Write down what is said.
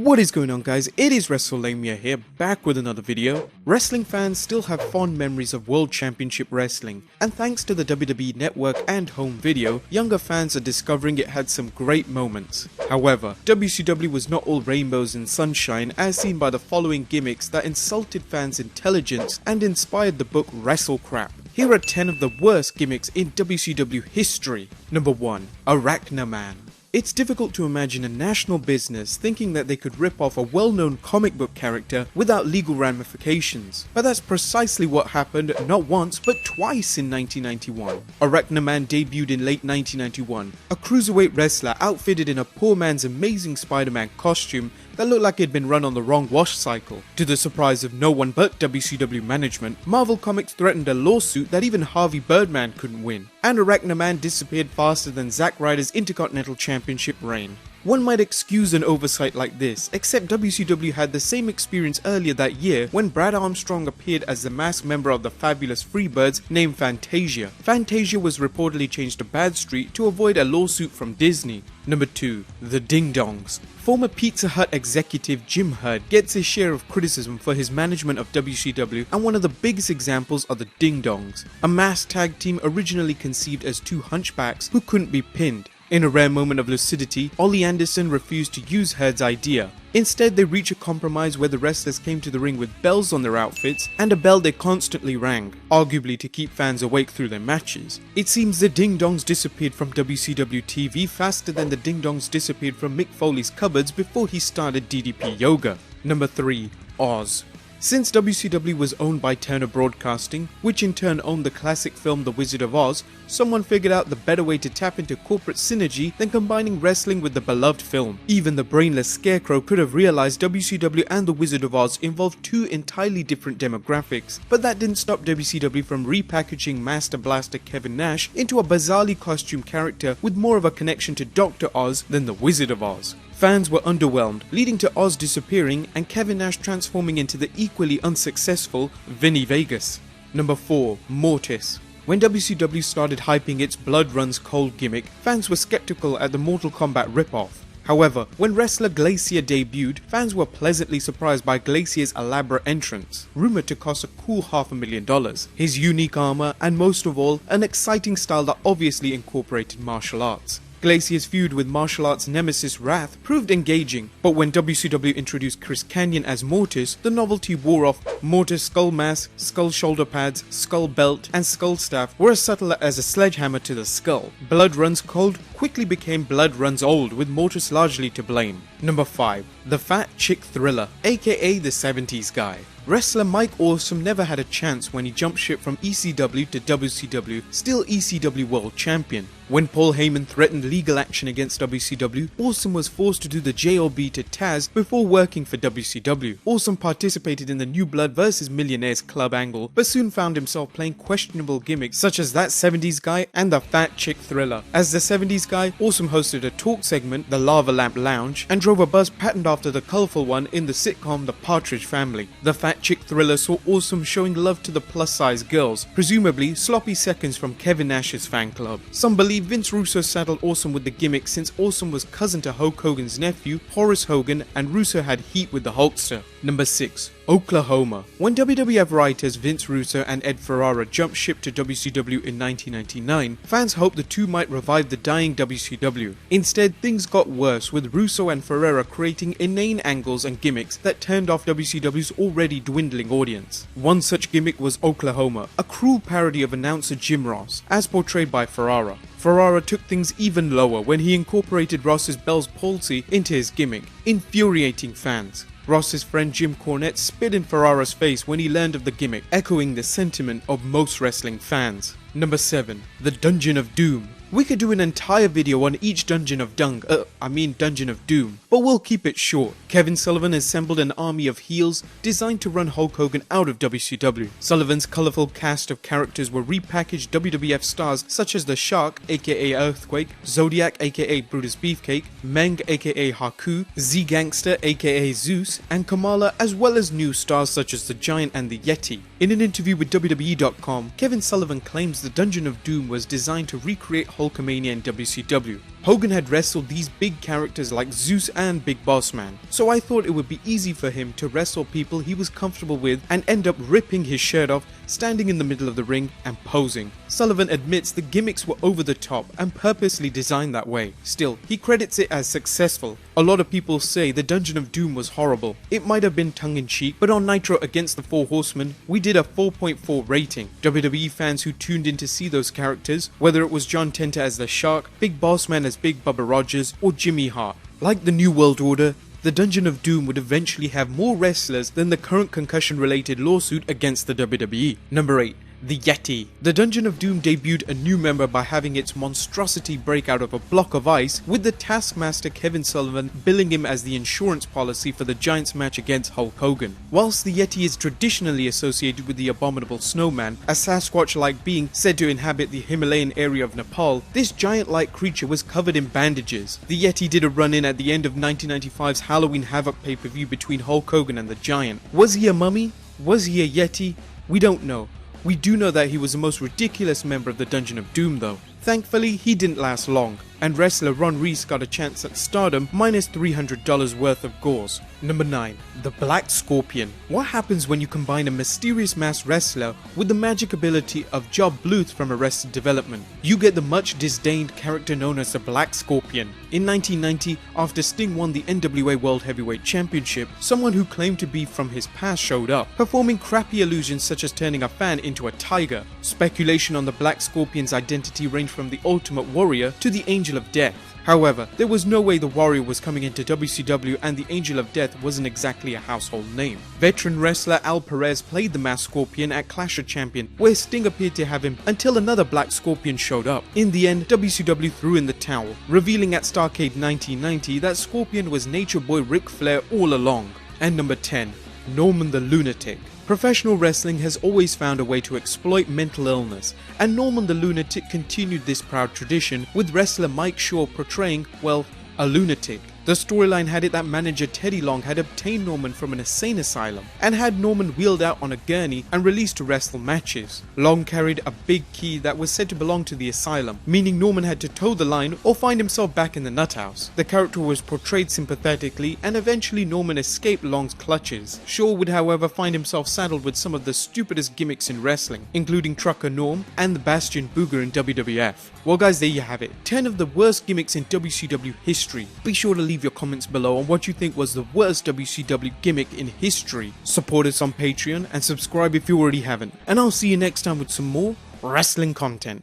What is going on, guys? It is WrestleLamia here, back with another video. Wrestling fans still have fond memories of World Championship Wrestling, and thanks to the WWE Network and home video, younger fans are discovering it had some great moments. However, WCW was not all rainbows and sunshine, as seen by the following gimmicks that insulted fans' intelligence and inspired the book WrestleCrap. Here are 10 of the worst gimmicks in WCW history. Number 1. Arachnaman. It's difficult to imagine a national business thinking that they could rip off a well-known comic book character without legal ramifications. But that's precisely what happened not once but twice in 1991. Arachnaman debuted in late 1991, a cruiserweight wrestler outfitted in a poor man's Amazing Spider-Man costume that looked like it had been run on the wrong wash cycle. To the surprise of no one but WCW management, Marvel Comics threatened a lawsuit that even Harvey Birdman couldn't win, and Arachnaman disappeared faster than Zack Ryder's Intercontinental Championship reign. One might excuse an oversight like this, except WCW had the same experience earlier that year when Brad Armstrong appeared as the masked member of the Fabulous Freebirds named Fantasia. Fantasia was reportedly changed to Bad Street to avoid a lawsuit from Disney. Number 2. The Ding Dongs. Former Pizza Hut executive Jim Herd gets his share of criticism for his management of WCW, and one of the biggest examples are the Ding Dongs, a masked tag team originally conceived as two hunchbacks who couldn't be pinned. In a rare moment of lucidity, Ollie Anderson refused to use Herd's idea. Instead, they reach a compromise where the wrestlers came to the ring with bells on their outfits and a bell they constantly rang, arguably to keep fans awake through their matches. It seems the Ding Dongs disappeared from WCW TV faster than the Ding Dongs disappeared from Mick Foley's cupboards before he started DDP Yoga. Number 3. Oz. Since WCW was owned by Turner Broadcasting, which in turn owned the classic film The Wizard of Oz, someone figured out the better way to tap into corporate synergy than combining wrestling with the beloved film. Even the brainless Scarecrow could have realized WCW and The Wizard of Oz involved two entirely different demographics, but that didn't stop WCW from repackaging Master Blaster Kevin Nash into a bizarrely costumed character with more of a connection to Dr. Oz than The Wizard of Oz. Fans were underwhelmed, leading to Oz disappearing and Kevin Nash transforming into the equally unsuccessful Vinny Vegas. Number 4. Mortis. When WCW started hyping its Blood Runs Cold gimmick, fans were skeptical at the Mortal Kombat ripoff. However, when wrestler Glacier debuted, fans were pleasantly surprised by Glacier's elaborate entrance, rumored to cost a cool $500,000, his unique armor, and most of all, an exciting style that obviously incorporated martial arts. Glacier's feud with martial arts nemesis Wrath proved engaging, but when WCW introduced Chris Kanyon as Mortis, the novelty wore off. Mortis' skull mask, skull shoulder pads, skull belt, and skull staff were as subtle as a sledgehammer to the skull. Blood Runs Cold quickly became Blood Runs Old, with Mortis largely to blame. Number 5. The Fat Chick Thriller, aka the 70s guy. Wrestler Mike Awesome never had a chance when he jumped ship from ECW to WCW, still ECW World Champion. When Paul Heyman threatened legal action against WCW, Awesome was forced to do the JOB to Taz before working for WCW. Awesome participated in the New Blood vs Millionaires Club angle, but soon found himself playing questionable gimmicks such as that 70s guy and the Fat Chick Thriller. As the 70s guy, Awesome hosted a talk segment, the Lava Lamp Lounge, and drove a bus patterned after the colourful one in the sitcom The Partridge Family. The Fat Chick Thriller saw Awesome showing love to the plus-size girls, presumably sloppy seconds from Kevin Nash's fan club. Some believe Vince Russo saddled Awesome with the gimmick since Awesome was cousin to Hulk Hogan's nephew, Horace Hogan, and Russo had heat with the Hulkster. Number 6. Oklahoma. When WWF writers Vince Russo and Ed Ferrara jumped ship to WCW in 1999, fans hoped the two might revive the dying WCW. Instead, things got worse, with Russo and Ferrara creating inane angles and gimmicks that turned off WCW's already dwindling audience. One such gimmick was Oklahoma, a cruel parody of announcer Jim Ross, as portrayed by Ferrara. Ferrara took things even lower when he incorporated Ross's Bell's palsy into his gimmick, infuriating fans. Ross's friend Jim Cornette spit in Ferrara's face when he learned of the gimmick, echoing the sentiment of most wrestling fans. Number 7. The Dungeon of Doom. We could do an entire video on each Dungeon of Dungeon of Doom, but we'll keep it short. Kevin Sullivan assembled an army of heels designed to run Hulk Hogan out of WCW. Sullivan's colourful cast of characters were repackaged WWF stars such as the Shark, aka Earthquake, Zodiac, aka Brutus Beefcake, Meng, aka Haku, Z-Gangster, aka Zeus, and Kamala, as well as new stars such as the Giant and the Yeti. In an interview with WWE.com, Kevin Sullivan claims the Dungeon of Doom was designed to recreate Hulkamania in WCW. Hogan had wrestled these big characters like Zeus and Big Boss Man, so I thought it would be easy for him to wrestle people he was comfortable with and end up ripping his shirt off, standing in the middle of the ring and posing. Sullivan admits the gimmicks were over the top and purposely designed that way. Still, he credits it as successful. A lot of people say the Dungeon of Doom was horrible. It might have been tongue-in-cheek, but on Nitro against the Four Horsemen, we did a 4.4 rating. WWE fans who tuned in to see those characters, whether it was John Tenta as the Shark, Big Boss Man as Big Bubba Rogers, or Jimmy Hart. Like the New World Order, the Dungeon of Doom would eventually have more wrestlers than the current concussion-related lawsuit against the WWE. Number 8. The Yeti. The Dungeon of Doom debuted a new member by having its monstrosity break out of a block of ice, with the Taskmaster Kevin Sullivan billing him as the insurance policy for the Giants match against Hulk Hogan. Whilst the Yeti is traditionally associated with the Abominable Snowman, a Sasquatch-like being said to inhabit the Himalayan area of Nepal, this giant-like creature was covered in bandages. The Yeti did a run-in at the end of 1995's Halloween Havoc pay-per-view between Hulk Hogan and the Giant. Was he a mummy? Was he a Yeti? We don't know. We do know that he was the most ridiculous member of the Dungeon of Doom though. Thankfully, he didn't last long, and wrestler Ron Reese got a chance at stardom minus $300 worth of gauze. Number 9. The Black Scorpion. What happens when you combine a mysterious masked wrestler with the magic ability of Job Bluth from Arrested Development? You get the much disdained character known as the Black Scorpion. In 1990, after Sting won the NWA World Heavyweight Championship, someone who claimed to be from his past showed up, performing crappy illusions such as turning a fan into a tiger. Speculation on the Black Scorpion's identity ranged from the Ultimate Warrior to the Angel of Death. However, there was no way the Warrior was coming into WCW, and the Angel of Death wasn't exactly a household name. Veteran wrestler Al Perez played the Masked Scorpion at Clash of Champions, where Sting appeared to have him until another Black Scorpion showed up. In the end, WCW threw in the towel, revealing at Starrcade 1990 that Scorpion was Nature Boy Ric Flair all along. And number 10. Norman the Lunatic. Professional wrestling has always found a way to exploit mental illness, and Norman the Lunatic continued this proud tradition, with wrestler Mike Shaw portraying, well, a lunatic. The storyline had it that manager Teddy Long had obtained Norman from an insane asylum and had Norman wheeled out on a gurney and released to wrestle matches. Long carried a big key that was said to belong to the asylum, meaning Norman had to toe the line or find himself back in the nut house. The character was portrayed sympathetically, and eventually Norman escaped Long's clutches. Shaw would however find himself saddled with some of the stupidest gimmicks in wrestling, including Trucker Norm and the Bastion Booger in WWF. Well guys, there you have it. 10 of the worst gimmicks in WCW history. Be sure to leave your comments below on what you think was the worst WCW gimmick in history. Support us on Patreon and subscribe if you already haven't. And I'll see you next time with some more wrestling content.